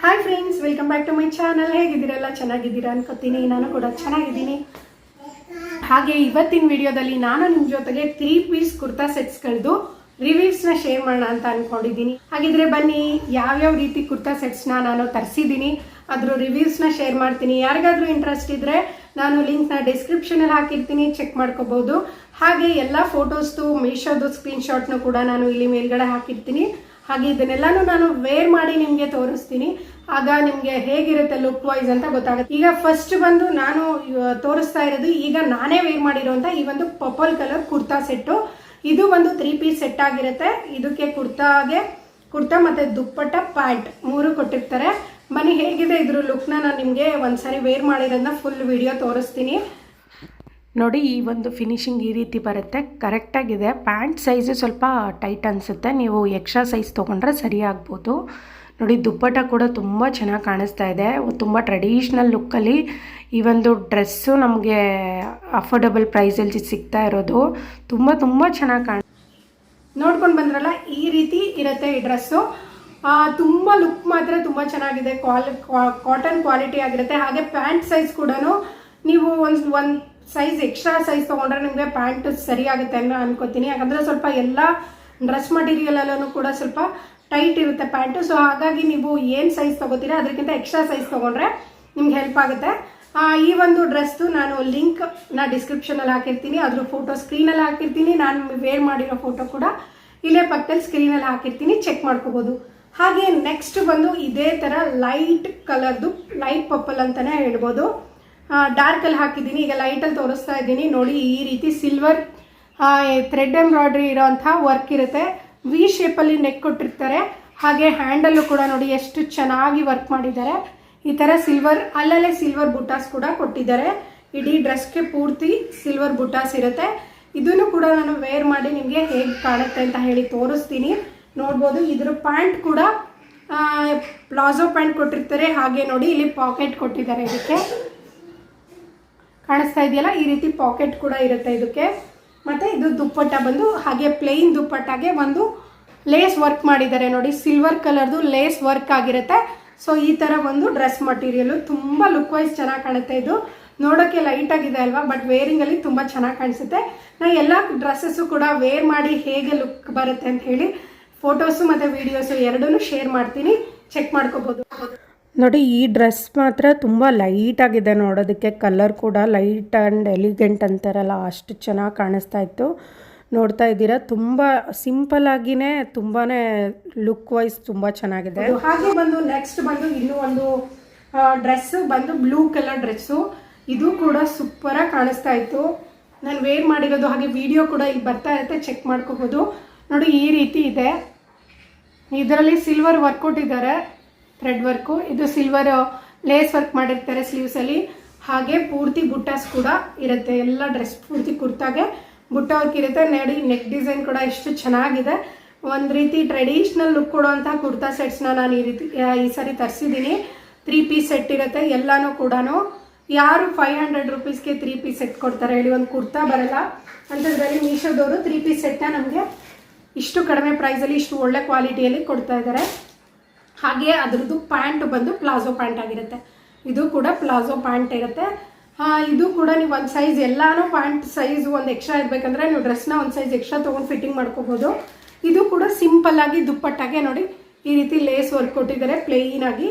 Hi friends, welcome back to my channel. ಹೇಗಿದ್ದೀರಲ್ಲ? ಚೆನ್ನಾಗಿದ್ದೀರಾ ಅನ್ಕೋತೀನಿ. ನಾನು ಕೂಡ ಚೆನ್ನಾಗಿದ್ದೀನಿ. ಹಾಗೆ ಇವತ್ತಿನ ವಿಡಿಯೋದಲ್ಲಿ ನಾನು ನಿಮ್ಮ ಜೊತೆಗೆ 3 ಪೀಸ್ ಕುರ್ತಾ ಸೆಟ್ಸ್ಗಳದ್ದು ರಿವ್ಯೂಸ್ನ ಶೇರ್ ಮಾಡೋಣ ಅಂತ ಅಂದ್ಕೊಂಡಿದ್ದೀನಿ. ಹಾಗಿದ್ರೆ ಬನ್ನಿ, ಯಾವ್ಯಾವ ರೀತಿ ಕುರ್ತಾ ಸೆಟ್ಸ್ನ ನಾನು ತರಿಸಿದ್ದೀನಿ ಅದ್ರ ರಿವ್ಯೂಸ್ನ ಶೇರ್ ಮಾಡ್ತೀನಿ. ಯಾರಿಗಾದ್ರೂ ಇಂಟ್ರೆಸ್ಟ್ ಇದ್ದರೆ ನಾನು ಲಿಂಕ್ನ ಡಿಸ್ಕ್ರಿಪ್ಷನಲ್ಲಿ ಹಾಕಿರ್ತೀನಿ, ಚೆಕ್ ಮಾಡ್ಕೋಬೋದು. ಹಾಗೆ ಎಲ್ಲ ಫೋಟೋಸ್ದು ಮೀಶೋದು ಸ್ಕ್ರೀನ್ಶಾಟ್ನು ಕೂಡ ನಾನು ಇಲ್ಲಿ ಮೇಲ್ಗಡೆ ಹಾಕಿರ್ತೀನಿ. ಹಾಗೆ ಇದನ್ನೆಲ್ಲನೂ ನಾನು ವೇರ್ ಮಾಡಿ ನಿಮಗೆ ತೋರಿಸ್ತೀನಿ. ಆಗ ನಿಮಗೆ ಹೇಗಿರುತ್ತೆ ಲುಕ್ ವೈಸ್ ಅಂತ ಗೊತ್ತಾಗುತ್ತೆ. ಈಗ ಫಸ್ಟ್ ಬಂದು ನಾನು ತೋರಿಸ್ತಾ ಇರೋದು ಈಗ ನಾನೇ ವೇರ್ ಮಾಡಿರೋಂಥ ಈ ಒಂದು ಪರ್ಪಲ್ ಕಲರ್ ಕುರ್ತಾ ಸೆಟ್ಟು. ಇದು ಒಂದು 3 ಪೀಸ್ ಸೆಟ್ ಆಗಿರುತ್ತೆ. ಇದಕ್ಕೆ ಕುರ್ತಾ ಮತ್ತು ದುಪ್ಪಟ್ಟ ಪ್ಯಾಂಟ್ 3 ಕೊಟ್ಟಿರ್ತಾರೆ. ಬನ್ನಿ, ಹೇಗಿದೆ ಇದ್ರ ಲುಕ್ನ ನಾನು ನಿಮಗೆ ಒಂದ್ಸರಿ ವೇರ್ ಮಾಡಿರೋದನ್ನ ಫುಲ್ ವಿಡಿಯೋ ತೋರಿಸ್ತೀನಿ. ನೋಡಿ, ಈ ಒಂದು ಫಿನಿಶಿಂಗ್ ಈ ರೀತಿ ಬರುತ್ತೆ. ಕರೆಕ್ಟಾಗಿದೆ. ಪ್ಯಾಂಟ್ ಸೈಜು ಸ್ವಲ್ಪ ಟೈಟ್ ಅನಿಸುತ್ತೆ, ನೀವು ಎಕ್ಸ್ಟ್ರಾ ಸೈಜ್ ತೊಗೊಂಡ್ರೆ ಸರಿ ಆಗ್ಬೋದು. ನೋಡಿ, ದುಪ್ಪಟ್ಟ ಕೂಡ ತುಂಬ ಚೆನ್ನಾಗಿ ಕಾಣಿಸ್ತಾ ಇದೆ. ತುಂಬ ಟ್ರೆಡಿಷ್ನಲ್ ಲುಕ್ಕಲ್ಲಿ ಈ ಒಂದು ಡ್ರೆಸ್ಸು ನಮಗೆ ಅಫೋರ್ಡಬಲ್ ಪ್ರೈಸಲ್ಲಿ ಸಿಗ್ತಾ ಇರೋದು. ತುಂಬ ಚೆನ್ನಾಗಿ ನೋಡ್ಕೊಂಡು ಬಂದ್ರಲ್ಲ, ಈ ರೀತಿ ಇರುತ್ತೆ ಈ ಡ್ರೆಸ್ಸು. ತುಂಬ ಲುಕ್ ಮಾತ್ರ ತುಂಬ ಚೆನ್ನಾಗಿದೆ. ಕಾಟನ್ ಕ್ವಾಲಿಟಿ ಆಗಿರುತ್ತೆ. ಹಾಗೆ ಪ್ಯಾಂಟ್ ಸೈಜ್ ಕೂಡ ನೀವು ಒಂದು ಸೈಜ್ ಎಕ್ಸ್ಟ್ರಾ ಸೈಜ್ ತೊಗೊಂಡ್ರೆ ನಿಮಗೆ ಪ್ಯಾಂಟ್ ಸರಿ ಆಗುತ್ತೆ ಅನ್ನೋ ಅನ್ಕೋತೀನಿ. ಯಾಕಂದರೆ ಸ್ವಲ್ಪ ಎಲ್ಲ ಡ್ರೆಸ್ ಮಟೀರಿಯಲಲ್ಲೂ ಕೂಡ ಸ್ವಲ್ಪ ಟೈಟ್ ಇರುತ್ತೆ ಪ್ಯಾಂಟು. ಸೊ ಹಾಗಾಗಿ ನೀವು ಏನು ಸೈಜ್ ತೊಗೋತೀರಾ ಅದಕ್ಕಿಂತ ಎಕ್ಸ್ಟ್ರಾ ಸೈಜ್ ತೊಗೊಂಡ್ರೆ ನಿಮ್ಗೆ ಹೆಲ್ಪ್ ಆಗುತ್ತೆ. ಈ ಒಂದು ಡ್ರೆಸ್ದು ನಾನು ಲಿಂಕ್ನ ಡಿಸ್ಕ್ರಿಪ್ಷನಲ್ಲಿ ಹಾಕಿರ್ತೀನಿ. ಅದ್ರ ಫೋಟೋ ಸ್ಕ್ರೀನಲ್ಲಿ ಹಾಕಿರ್ತೀನಿ. ನಾನು ವೇರ್ ಮಾಡಿರೋ ಫೋಟೋ ಕೂಡ ಇಲ್ಲೇ ಪಕ್ಕದಲ್ಲಿ ಸ್ಕ್ರೀನಲ್ಲಿ ಹಾಕಿರ್ತೀನಿ, ಚೆಕ್ ಮಾಡ್ಕೋಬೋದು. ಹಾಗೆ ನೆಕ್ಸ್ಟ್ ಬಂದು ಇದೇ ಥರ ಲೈಟ್ ಕಲರ್ದು, ಲೈಟ್ ಪರ್ಪಲ್ ಅಂತಲೇ ಹೇಳ್ಬೋದು. ಡಾರ್ಕಲ್ಲಿ ಹಾಕಿದ್ದೀನಿ, ಈಗ ಲೈಟಲ್ಲಿ ತೋರಿಸ್ತಾ ಇದ್ದೀನಿ. ನೋಡಿ, ಈ ರೀತಿ ಸಿಲ್ವರ್ ಥ್ರೆಡ್ ಎಂಬ್ರಾಯ್ಡ್ರಿ ಇರೋಂಥ ವರ್ಕ್ ಇರುತ್ತೆ. ವಿ ಶೇಪಲ್ಲಿ ನೆಕ್ ಕೊಟ್ಟಿರ್ತಾರೆ. ಹಾಗೆ ಹ್ಯಾಂಡಲ್ಲು ಕೂಡ ನೋಡಿ ಎಷ್ಟು ಚೆನ್ನಾಗಿ ವರ್ಕ್ ಮಾಡಿದ್ದಾರೆ. ಈ ಥರ ಅಲ್ಲಲ್ಲೇ ಸಿಲ್ವರ್ ಬುಟಾಸ್ ಕೂಡ ಕೊಟ್ಟಿದ್ದಾರೆ. ಇಡೀ ಡ್ರೆಸ್ಗೆ ಪೂರ್ತಿ ಸಿಲ್ವರ್ ಬುಟಾಸ್ ಇರುತ್ತೆ. ಇದನ್ನು ಕೂಡ ನಾನು ವೇರ್ ಮಾಡಿ ನಿಮಗೆ ಹೇಗೆ ಕಾಣುತ್ತೆ ಅಂತ ಹೇಳಿ ತೋರಿಸ್ತೀನಿ. ನೋಡ್ಬೋದು, ಇದ್ರ ಪ್ಯಾಂಟ್ ಕೂಡ ಪ್ಲಾಜೋ ಪ್ಯಾಂಟ್ ಕೊಟ್ಟಿರ್ತಾರೆ. ಹಾಗೆ ನೋಡಿ, ಇಲ್ಲಿ ಪಾಕೆಟ್ ಕೊಟ್ಟಿದ್ದಾರೆ. ಇದಕ್ಕೆ ಕಾಣಿಸ್ತಾ ಇದೆಯಲ್ಲ, ಈ ರೀತಿ ಪಾಕೆಟ್ ಕೂಡ ಇರುತ್ತೆ ಇದಕ್ಕೆ. ಮತ್ತು ಇದು ದುಪ್ಪಟ್ಟ ಬಂದು ಹಾಗೆ ಪ್ಲೇನ್ ದುಪ್ಪಟ್ಟಾಗೆ ಒಂದು ಲೇಸ್ ವರ್ಕ್ ಮಾಡಿದ್ದಾರೆ. ನೋಡಿ, ಸಿಲ್ವರ್ ಕಲರ್ದು ಲೇಸ್ ವರ್ಕ್ ಆಗಿರುತ್ತೆ. ಸೊ ಈ ಥರ ಒಂದು ಡ್ರೆಸ್ ಮಟೀರಿಯಲು ತುಂಬ ಲುಕ್ ವೈಸ್ ಚೆನ್ನಾಗಿ ಕಾಣುತ್ತೆ. ಇದು ನೋಡೋಕ್ಕೆ ಲೈಟ್ ಆಗಿದೆ ಅಲ್ವಾ, ಬಟ್ ವೇರಿಂಗಲ್ಲಿ ತುಂಬ ಚೆನ್ನಾಗಿ ಕಾಣಿಸುತ್ತೆ. ನಾನು ಎಲ್ಲ ಡ್ರೆಸ್ಸಸ್ಸು ಕೂಡ ವೇರ್ ಮಾಡಿ ಹೇಗೆ ಲುಕ್ ಬರುತ್ತೆ ಅಂತ ಹೇಳಿ ಫೋಟೋಸು ಮತ್ತು ವೀಡಿಯೋಸು ಎರಡೂ ಶೇರ್ ಮಾಡ್ತೀನಿ, ಚೆಕ್ ಮಾಡ್ಕೋಬೋದು. ನೋಡಿ, ಈ ಡ್ರೆಸ್ ಮಾತ್ರ ತುಂಬ ಲೈಟಾಗಿದೆ ನೋಡೋದಕ್ಕೆ. ಕಲರ್ ಕೂಡ ಲೈಟ್ ಆ್ಯಂಡ್ ಎಲಿಗೆಂಟ್ ಅಂತಾರಲ್ಲ, ಅಷ್ಟು ಚೆನ್ನಾಗಿ ಕಾಣಿಸ್ತಾ ಇತ್ತು. ನೋಡ್ತಾ ಇದ್ದೀರಾ, ತುಂಬ ಸಿಂಪಲ್ಲಾಗಿಯೇ ತುಂಬಾ ಲುಕ್ ವೈಸ್ ತುಂಬ ಚೆನ್ನಾಗಿದೆ. ಹಾಗೆ ಬಂದು ನೆಕ್ಸ್ಟ್ ಬಂದು ಇನ್ನೂ ಒಂದು ಡ್ರೆಸ್ಸು ಬಂದು ಬ್ಲೂ ಕಲರ್ ಡ್ರೆಸ್ಸು. ಇದು ಕೂಡ ಸೂಪರಾಗಿ ಕಾಣಿಸ್ತಾ ಇತ್ತು. ನಾನು ವೇರ್ ಮಾಡಿರೋದು, ಹಾಗೆ ವಿಡಿಯೋ ಕೂಡ ಇಲ್ಲಿ ಬರ್ತಾ ಇರುತ್ತೆ, ಚೆಕ್ ಮಾಡ್ಕೋಬೋದು. ನೋಡಿ, ಈ ರೀತಿ ಇದೆ. ಇದರಲ್ಲಿ ಸಿಲ್ವರ್ ವರ್ಕ್ ಕೊಟ್ಟಿದ್ದಾರೆ, ಥ್ರೆಡ್ ವರ್ಕು. ಇದು ಸಿಲ್ವರ್ ಲೇಸ್ ವರ್ಕ್ ಮಾಡಿರ್ತಾರೆ ಸ್ಲೀವ್ಸಲ್ಲಿ. ಹಾಗೆ ಪೂರ್ತಿ ಬುಟ್ಟಾಸ್ ಕೂಡ ಇರುತ್ತೆ. ಎಲ್ಲ ಡ್ರೆಸ್ ಪೂರ್ತಿ ಕುರ್ತಾಗೆ ಬುಟ್ಟ ವರ್ಕ್ ಇರುತ್ತೆ. ನೋಡಿ, ನೆಕ್ ಡಿಸೈನ್ ಕೂಡ ಎಷ್ಟು ಚೆನ್ನಾಗಿದೆ. ಒಂದು ರೀತಿ ಟ್ರೆಡಿಷ್ನಲ್ ಲುಕ್ ಕೊಡುವಂಥ ಕುರ್ತಾ ಸೆಟ್ಸ್ನ ನಾನು ಈ ಸರಿ ತರಿಸಿದ್ದೀನಿ. 3 ಪೀಸ್ ಸೆಟ್ ಇರುತ್ತೆ. ಎಲ್ಲನೂ ಕೂಡ ಯಾರು 500 ರುಪೀಸ್ಗೆ 3 ಪೀಸ್ ಸೆಟ್ ಕೊಡ್ತಾರೆ ಹೇಳಿ? ಒಂದು ಕುರ್ತಾ ಬರಲ್ಲ ಅಂಥದ್ರಲ್ಲಿ ಮೀಶೋದವರು 3 ಪೀಸ್ ಸೆಟ್ನ ನಮಗೆ ಇಷ್ಟು ಕಡಿಮೆ ಪ್ರೈಸಲ್ಲಿ ಇಷ್ಟು ಒಳ್ಳೆ ಕ್ವಾಲಿಟಿಯಲ್ಲಿ ಕೊಡ್ತಾ ಇದ್ದಾರೆ. ಹಾಗೆ ಅದ್ರದ್ದು ಪ್ಯಾಂಟ್ ಬಂದು ಪ್ಲಾಜೋ ಪ್ಯಾಂಟ್ ಆಗಿರುತ್ತೆ. ಇದು ಕೂಡ ಪ್ಲಾಜೋ ಪ್ಯಾಂಟ್ ಇರುತ್ತೆ. ಇದು ಕೂಡ ನೀವು ಒಂದು ಸೈಜ್ ಎಲ್ಲನೂ ಪ್ಯಾಂಟ್ ಸೈಜ್ ಒಂದು ಎಕ್ಸ್ಟ್ರಾ ಇರಬೇಕಂದ್ರೆ ನೀವು ಡ್ರೆಸ್ನ ಒಂದು ಸೈಜ್ ಎಕ್ಸ್ಟ್ರಾ ತೊಗೊಂಡು ಫಿಟ್ಟಿಂಗ್ ಮಾಡ್ಕೋಬೋದು. ಇದು ಕೂಡ ಸಿಂಪಲ್ಲಾಗಿ ದುಪ್ಪಟ್ಟಾಗೆ ನೋಡಿ ಈ ರೀತಿ ಲೇಸ್ ವರ್ಕ್ ಕೊಟ್ಟಿದ್ದಾರೆ. ಪ್ಲೇಯ್ನಾಗಿ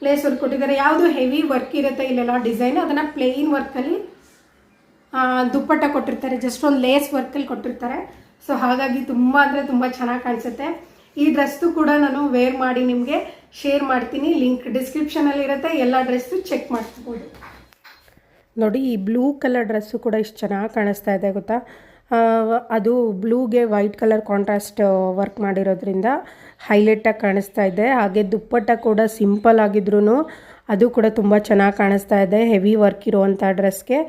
ಲೇಸ್ ವರ್ಕ್ ಕೊಟ್ಟಿದ್ದಾರೆ. ಯಾವುದು ಹೆವಿ ವರ್ಕ್ ಇರುತ್ತೆ ಇಲ್ಲೆಲ್ಲ ಡಿಸೈನ್, ಅದನ್ನು ಪ್ಲೇನ್ ವರ್ಕಲ್ಲಿ ದುಪ್ಪಟ್ಟ ಕೊಟ್ಟಿರ್ತಾರೆ. ಜಸ್ಟ್ ಒಂದು ಲೇಸ್ ವರ್ಕಲ್ಲಿ ಕೊಟ್ಟಿರ್ತಾರೆ. ಸೊ ಹಾಗಾಗಿ ತುಂಬ ಅಂದರೆ ತುಂಬ ಚೆನ್ನಾಗಿ ಕಾಣಿಸುತ್ತೆ. ಈ ಡ್ರೆಸ್ದು ಕೂಡ ನಾನು ವೇರ್ ಮಾಡಿ ನಿಮಗೆ ಶೇರ್ ಮಾಡ್ತೀನಿ. ಲಿಂಕ್ ಡಿಸ್ಕ್ರಿಪ್ಷನಲ್ಲಿ ಇರುತ್ತೆ. ಎಲ್ಲ ಡ್ರೆಸ್ಸು ಚೆಕ್ ಮಾಡ್ಕೋಬೋದು. ನೋಡಿ, ಈ ಬ್ಲೂ ಕಲರ್ ಡ್ರೆಸ್ಸು ಕೂಡ ಇಷ್ಟು ಚೆನ್ನಾಗಿ ಕಾಣಿಸ್ತಾ ಇದೆ ಗೊತ್ತಾ. ಅದು ಬ್ಲೂಗೆ ವೈಟ್ ಕಲರ್ ಕಾಂಟ್ರಾಸ್ಟ್ ವರ್ಕ್ ಮಾಡಿರೋದ್ರಿಂದ ಹೈಲೈಟಾಗಿ ಕಾಣಿಸ್ತಾ ಇದೆ. ಹಾಗೆ ದುಪ್ಪಟ್ಟ ಕೂಡ ಸಿಂಪಲ್ ಆಗಿದ್ರೂ ಅದು ಕೂಡ ತುಂಬ ಚೆನ್ನಾಗಿ ಕಾಣಿಸ್ತಾ ಇದೆ. ಹೆವಿ ವರ್ಕ್ ಇರುವಂಥ ಡ್ರೆಸ್ಗೆ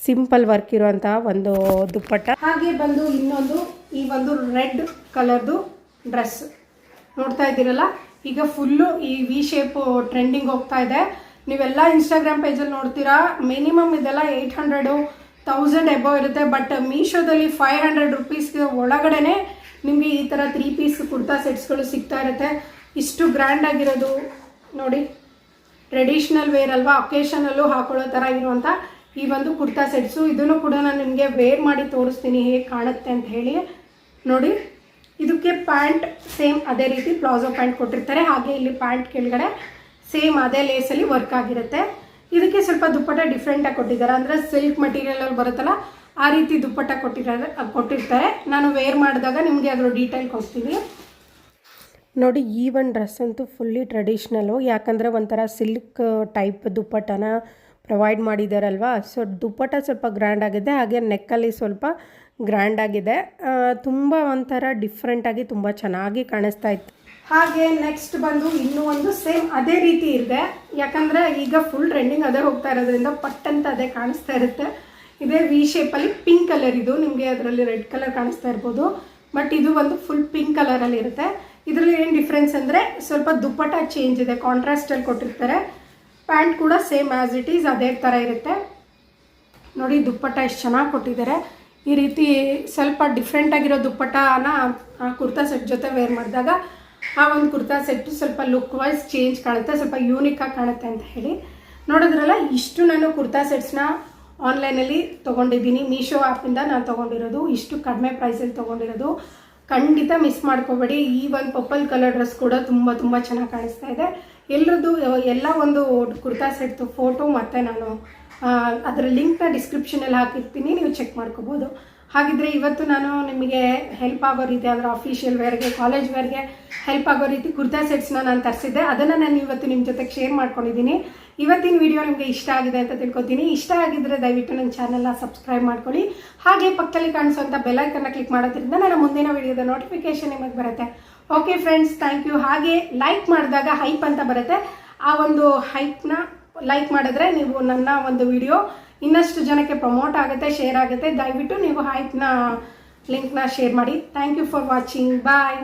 ಸಿಂಪಲ್ ವರ್ಕ್ ಇರುವಂಥ ಒಂದು ದುಪ್ಪಟ್ಟ. ಹಾಗೆ ಬಂದು ಇನ್ನೊಂದು ಈ ಒಂದು ರೆಡ್ ಕಲರ್ದು ಡ್ರೆಸ್ ನೋಡ್ತಾ ಇದ್ದೀರಲ್ಲ, ಈಗ ಫುಲ್ಲು ಈ ವಿ ಶೇಪು ಟ್ರೆಂಡಿಂಗ್ ಹೋಗ್ತಾ ಇದೆ. ನೀವೆಲ್ಲ ಇನ್ಸ್ಟಾಗ್ರಾಮ್ ಪೇಜಲ್ಲಿ ನೋಡ್ತೀರಾ. ಮಿನಿಮಮ್ ಇದೆಲ್ಲ 800 1000 ಎಬೋ ಇರುತ್ತೆ. ಬಟ್ ಮೀಶೋದಲ್ಲಿ 500 ರುಪೀಸ್ಗೆ ಒಳಗಡೆ ನಿಮಗೆ ಈ ಥರ 3 ಪೀಸ್ ಕುರ್ತಾ ಸೆಟ್ಸ್ಗಳು ಸಿಗ್ತಾ ಇರುತ್ತೆ. ಇಷ್ಟು ಗ್ರ್ಯಾಂಡ್ ಆಗಿರೋದು ನೋಡಿ ಟ್ರೆಡಿಷ್ನಲ್ ವೇರ್ ಅಲ್ವಾ, ಅಕೇಶನಲ್ಲೂ ಹಾಕೊಳ್ಳೋ ಥರ ಇರುವಂಥ ಈ ಒಂದು ಕುರ್ತಾ ಸೆಟ್ಸು. ಇದನ್ನು ಕೂಡ ನಾನು ನಿಮಗೆ ವೇರ್ ಮಾಡಿ ತೋರಿಸ್ತೀನಿ ಹೇಗೆ ಕಾಣುತ್ತೆ ಅಂತ ಹೇಳಿ. ನೋಡಿ ಇದಕ್ಕೆ ಪ್ಯಾಂಟ್ ಸೇಮ್ ಅದೇ ರೀತಿ ಪ್ಲಾಜೋ ಪ್ಯಾಂಟ್ ಕೊಟ್ಟಿರ್ತಾರೆ, ಹಾಗೆ ಇಲ್ಲಿ ಪ್ಯಾಂಟ್ ಕೆಳಗಡೆ ಸೇಮ್ ಅದೇ ಲೇಸಲ್ಲಿ ವರ್ಕ್ ಆಗಿರುತ್ತೆ. ಇದಕ್ಕೆ ಸ್ವಲ್ಪ ದುಪ್ಪಟ್ಟ ಡಿಫ್ರೆಂಟಾಗಿ ಕೊಟ್ಟಿದ್ದಾರೆ, ಅಂದರೆ ಸಿಲ್ಕ್ ಮಟೀರಿಯಲಲ್ಲಿ ಬರುತ್ತಲ್ಲ ಆ ರೀತಿ ದುಪ್ಪಟ್ಟ ಕೊಟ್ಟಿರ್ತಾರೆ. ನಾನು ವೇರ್ ಮಾಡಿದಾಗ ನಿಮಗೆ ಅದರ ಡೀಟೇಲ್ ಕೊಡ್ತೀನಿ. ನೋಡಿ ಈ ಒಂದು ಡ್ರೆಸ್ ಅಂತೂ ಫುಲ್ಲಿ ಟ್ರೆಡಿಷ್ನಲ್ಲು, ಯಾಕಂದರೆ ಒಂಥರ ಸಿಲ್ಕ್ ಟೈಪ್ ದುಪ್ಪಟ್ಟನ ಪ್ರೊವೈಡ್ ಮಾಡಿದ್ದಾರಲ್ವ. ಸೊ ದುಪ್ಪಟ್ಟ ಸ್ವಲ್ಪ ಗ್ರ್ಯಾಂಡ್ ಆಗಿದೆ, ಹಾಗೆ ನೆಕ್ಕಲ್ಲಿ ಸ್ವಲ್ಪ ಗ್ರ್ಯಾಂಡ್ ಆಗಿದೆ, ತುಂಬ ಒಂಥರ ಡಿಫ್ರೆಂಟಾಗಿ ತುಂಬ ಚೆನ್ನಾಗಿ ಕಾಣಿಸ್ತಾ ಇತ್ತು. ಹಾಗೆ ನೆಕ್ಸ್ಟ್ ಬಂದು ಇನ್ನೂ ಒಂದು ಸೇಮ್ ಅದೇ ರೀತಿ ಇದೆ, ಯಾಕಂದರೆ ಈಗ ಫುಲ್ ಟ್ರೆಂಡಿಂಗ್ ಅದೇ ಹೋಗ್ತಾ ಇರೋದ್ರಿಂದ ಪಟ್ಟಂತ ಅದೇ ಕಾಣಿಸ್ತಾ ಇರುತ್ತೆ. ಇದೇ ವಿ ಶೇಪಲ್ಲಿ ಪಿಂಕ್ ಕಲರ್, ಇದು ನಿಮಗೆ ಅದರಲ್ಲಿ ರೆಡ್ ಕಲರ್ ಕಾಣಿಸ್ತಾ ಇರ್ಬೋದು, ಬಟ್ ಇದು ಒಂದು ಫುಲ್ ಪಿಂಕ್ ಕಲರಲ್ಲಿ ಇರುತ್ತೆ. ಇದರಲ್ಲಿ ಏನು ಡಿಫ್ರೆನ್ಸ್ ಅಂದರೆ ಸ್ವಲ್ಪ ದುಪ್ಪಟ್ಟ ಚೇಂಜ್ ಇದೆ, ಕಾಂಟ್ರಾಸ್ಟಲ್ಲಿ ಕೊಟ್ಟಿರ್ತಾರೆ. ಪ್ಯಾಂಟ್ ಕೂಡ ಸೇಮ್ ಆ್ಯಸ್ ಇಟ್ ಈಸ್ ಅದೇ ಥರ ಇರುತ್ತೆ. ನೋಡಿ ದುಪ್ಪಟ್ಟ ಎಷ್ಟು ಚೆನ್ನಾಗಿ ಕೊಟ್ಟಿದ್ದಾರೆ. ಈ ರೀತಿ ಸ್ವಲ್ಪ ಡಿಫ್ರೆಂಟಾಗಿರೋ ದುಪ್ಪಟ್ಟನ ಆ ಕುರ್ತಾ ಸೆಟ್ ಜೊತೆ ವೇರ್ ಮಾಡಿದಾಗ ಆ ಒಂದು ಕುರ್ತಾ ಸೆಟ್ಟು ಸ್ವಲ್ಪ ಲುಕ್ ವೈಸ್ ಚೇಂಜ್ ಕಾಣುತ್ತೆ, ಸ್ವಲ್ಪ ಯೂನಿಕಾಗಿ ಕಾಣುತ್ತೆ ಅಂತ ಹೇಳಿ. ನೋಡಿದ್ರಲ್ಲ, ಇಷ್ಟು ನಾನು ಕುರ್ತಾ ಸೆಟ್ಸ್ನ ಆನ್ಲೈನಲ್ಲಿ ತೊಗೊಂಡಿದ್ದೀನಿ, ಮೀಶೋ ಆ್ಯಪಿಂದ ನಾನು ತೊಗೊಂಡಿರೋದು. ಇಷ್ಟು ಕಡಿಮೆ ಪ್ರೈಸಲ್ಲಿ ತೊಗೊಂಡಿರೋದು, ಖಂಡಿತ ಮಿಸ್ ಮಾಡ್ಕೋಬೇಡಿ. ಈ ಒಂದು ಪರ್ಪಲ್ ಕಲರ್ ಡ್ರೆಸ್ ಕೂಡ ತುಂಬ ತುಂಬ ಚೆನ್ನಾಗಿ ಕಾಣಿಸ್ತಾ ಇದೆ. ಎಲ್ಲರದ್ದು ಎಲ್ಲ ಒಂದು ಕುರ್ತಾ ಸೆಟ್ದು ಫೋಟೋ ಮತ್ತು ನಾನು ಅದರ ಲಿಂಕ್ನ ಡಿಸ್ಕ್ರಿಪ್ಷನಲ್ಲಿ ಹಾಕಿರ್ತೀನಿ, ನೀವು ಚೆಕ್ ಮಾಡ್ಕೋಬೋದು. ಹಾಗಿದ್ರೆ ಇವತ್ತು ನಾನು ನಿಮಗೆ ಹೆಲ್ಪ್ ಆಗೋ ರೀತಿ, ಅಂದರೆ ಅಫಿಷಿಯಲ್ ವೇರ್ಗೆ, ಕಾಲೇಜ್ ವೇರ್ಗೆ ಹೆಲ್ಪ್ ಆಗೋ ರೀತಿ ಕುರ್ತಾ ಸೆಟ್ಸ್ನ ನಾನು ತರಿಸಿದ್ದೆ, ಅದನ್ನು ನಾನು ಇವತ್ತು ನಿಮ್ಮ ಜೊತೆಗೆ ಶೇರ್ ಮಾಡ್ಕೊಂಡಿದ್ದೀನಿ. ಇವತ್ತಿನ ವಿಡಿಯೋ ನಿಮಗೆ ಇಷ್ಟ ಆಗಿದೆ ಅಂತ ತಿಳ್ಕೊತೀನಿ. ಇಷ್ಟ ಆಗಿದ್ದರೆ ದಯವಿಟ್ಟು ನನ್ನ ಚಾನಲ್ನ ಸಬ್ಸ್ಕ್ರೈಬ್ ಮಾಡ್ಕೊಳ್ಳಿ, ಹಾಗೆ ಪಕ್ಕದಲ್ಲಿ ಕಾಣಿಸುವಂಥ ಬೆಲ್ಲೈಕನ್ನ ಕ್ಲಿಕ್ ಮಾಡೋದ್ರಿಂದ ನನ್ನ ಮುಂದಿನ ವಿಡಿಯೋದ ನೋಟಿಫಿಕೇಶನ್ ನಿಮಗೆ ಬರುತ್ತೆ. Okay friends, thank you. ಹಾಗೆ ಲೈಕ್ ಮಾಡಿದಾಗ ಹೈಪ್ ಅಂತ ಬರುತ್ತೆ, ಆ ಒಂದು ಹೈಪ್ನ ಲೈಕ್ ಮಾಡಿದ್ರೆ ನೀವು ನನ್ನ ಒಂದು ವಿಡಿಯೋ ಇನ್ನಷ್ಟು ಜನಕ್ಕೆ ಪ್ರಮೋಟ್ ಆಗುತ್ತೆ, ಶೇರ್ ಆಗುತ್ತೆ. ದಯವಿಟ್ಟು ನೀವು ಹೈಪ್ನ ಲಿಂಕ್ನ ಶೇರ್ ಮಾಡಿ. Thank you for watching. Bye.